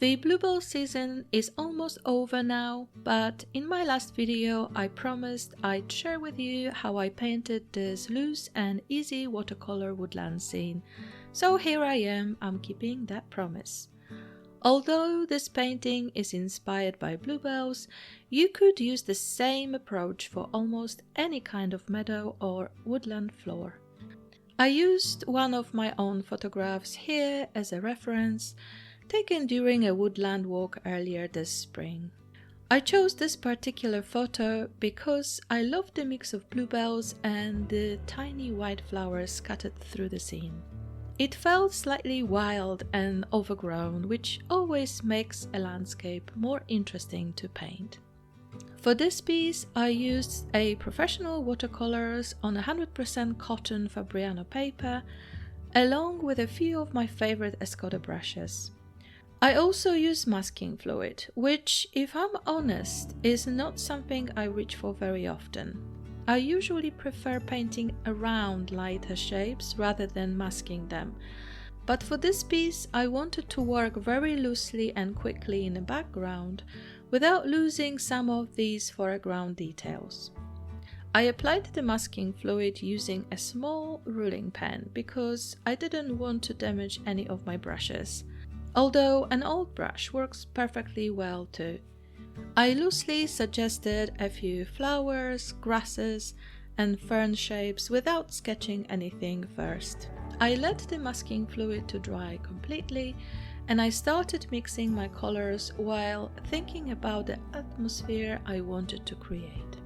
The bluebell season is almost over now, but in my last video I promised I'd share with you how I painted this loose and easy watercolor woodland scene, so here I am, I'm keeping that promise. Although this painting is inspired by bluebells, you could use the same approach for almost any kind of meadow or woodland floor. I used one of my own photographs here as a reference, taken during a woodland walk earlier this spring. I chose this particular photo because I love the mix of bluebells and the tiny wildflowers scattered through the scene. It felt slightly wild and overgrown, which always makes a landscape more interesting to paint. For this piece, I used a professional watercolors on 100% cotton Fabriano paper, along with a few of my favorite Escoda brushes. I also use masking fluid, which, if I'm honest, is not something I reach for very often. I usually prefer painting around lighter shapes rather than masking them, but for this piece I wanted to work very loosely and quickly in the background without losing some of these foreground details. I applied the masking fluid using a small ruling pen because I didn't want to damage any of my brushes, although an old brush works perfectly well too. I loosely suggested a few flowers, grasses and fern shapes without sketching anything first. I let the masking fluid to dry completely and I started mixing my colors while thinking about the atmosphere I wanted to create.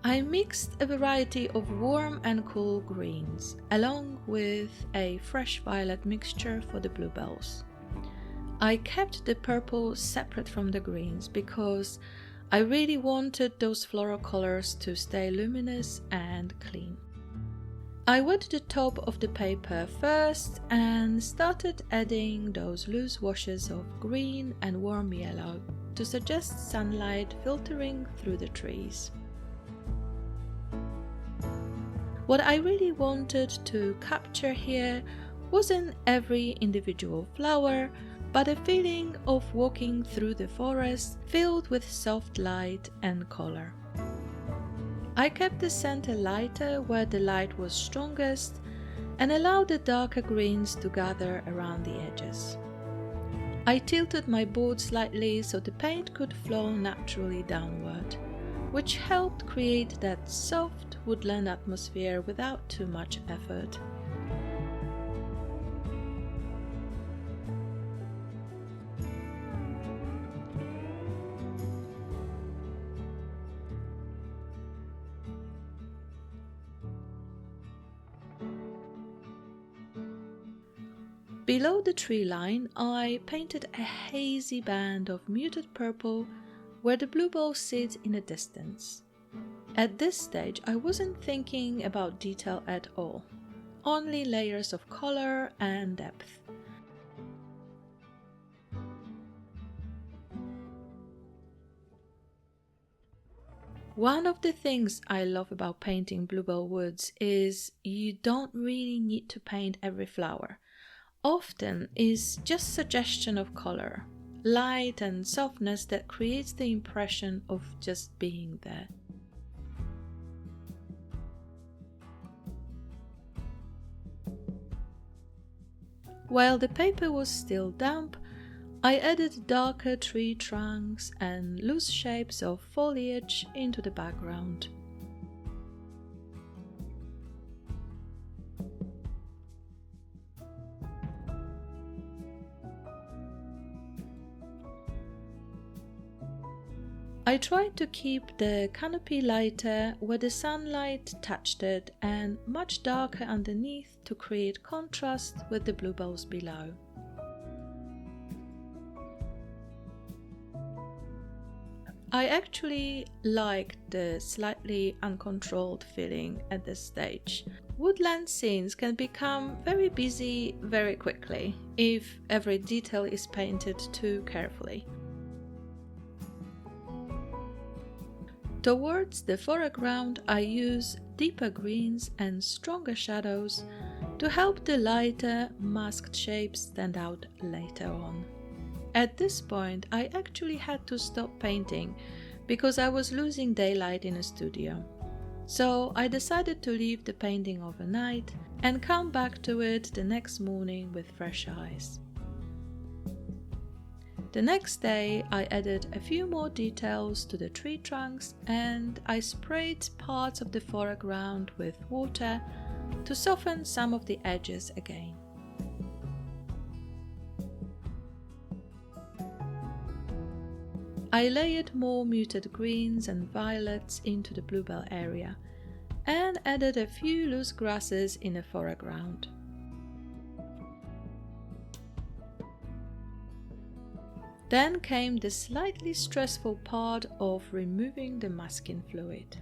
I mixed a variety of warm and cool greens, along with a fresh violet mixture for the bluebells. I kept the purple separate from the greens because I really wanted those floral colors to stay luminous and clean. I wet the top of the paper first and started adding those loose washes of green and warm yellow to suggest sunlight filtering through the trees. What I really wanted to capture here wasn't every individual flower, but a feeling of walking through the forest filled with soft light and color. I kept the center lighter where the light was strongest and allowed the darker greens to gather around the edges. I tilted my board slightly so the paint could flow naturally downward, which helped create that soft woodland atmosphere without too much effort. Below the tree line, I painted a hazy band of muted purple where the bluebell sits in the distance. At this stage, I wasn't thinking about detail at all, only layers of color and depth. One of the things I love about painting bluebell woods is you don't really need to paint every flower. Often is just suggestion of color, light and softness that creates the impression of just being there. While the paper was still damp, I added darker tree trunks and loose shapes of foliage into the background. I tried to keep the canopy lighter where the sunlight touched it and much darker underneath to create contrast with the bluebells below. I actually liked the slightly uncontrolled feeling at this stage. Woodland scenes can become very busy very quickly if every detail is painted too carefully. Towards the foreground, I use deeper greens and stronger shadows to help the lighter, masked shapes stand out later on. At this point, I actually had to stop painting because I was losing daylight in a studio. So I decided to leave the painting overnight and come back to it the next morning with fresh eyes. The next day I added a few more details to the tree trunks and I sprayed parts of the foreground with water to soften some of the edges again. I layered more muted greens and violets into the bluebell area and added a few loose grasses in the foreground. Then came the slightly stressful part of removing the masking fluid.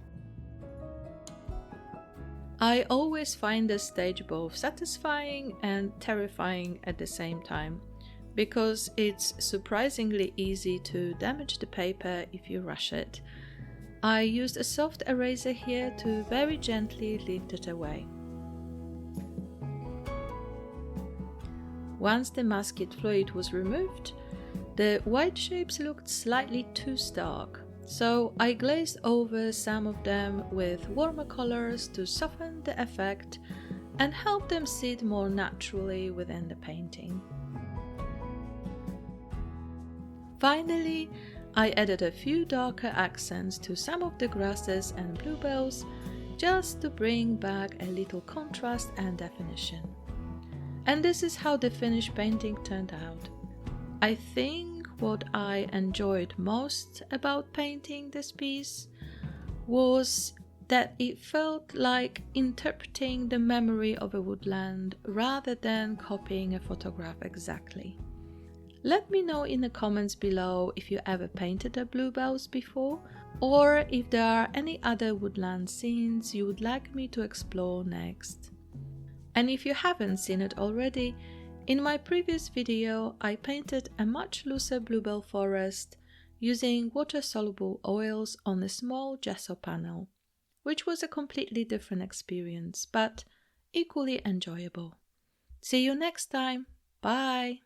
I always find this stage both satisfying and terrifying at the same time, because it's surprisingly easy to damage the paper if you rush it. I used a soft eraser here to very gently lift it away. Once the masking fluid was removed, the white shapes looked slightly too stark, so I glazed over some of them with warmer colors to soften the effect and help them sit more naturally within the painting. Finally, I added a few darker accents to some of the grasses and bluebells just to bring back a little contrast and definition. And this is how the finished painting turned out. I think what I enjoyed most about painting this piece was that it felt like interpreting the memory of a woodland rather than copying a photograph exactly. Let me know in the comments below if you ever painted the bluebells before, or if there are any other woodland scenes you would like me to explore next. And if you haven't seen it already, in my previous video I painted a much looser bluebell forest using water-soluble oils on a small gesso panel, which was a completely different experience, but equally enjoyable. See you next time. Bye!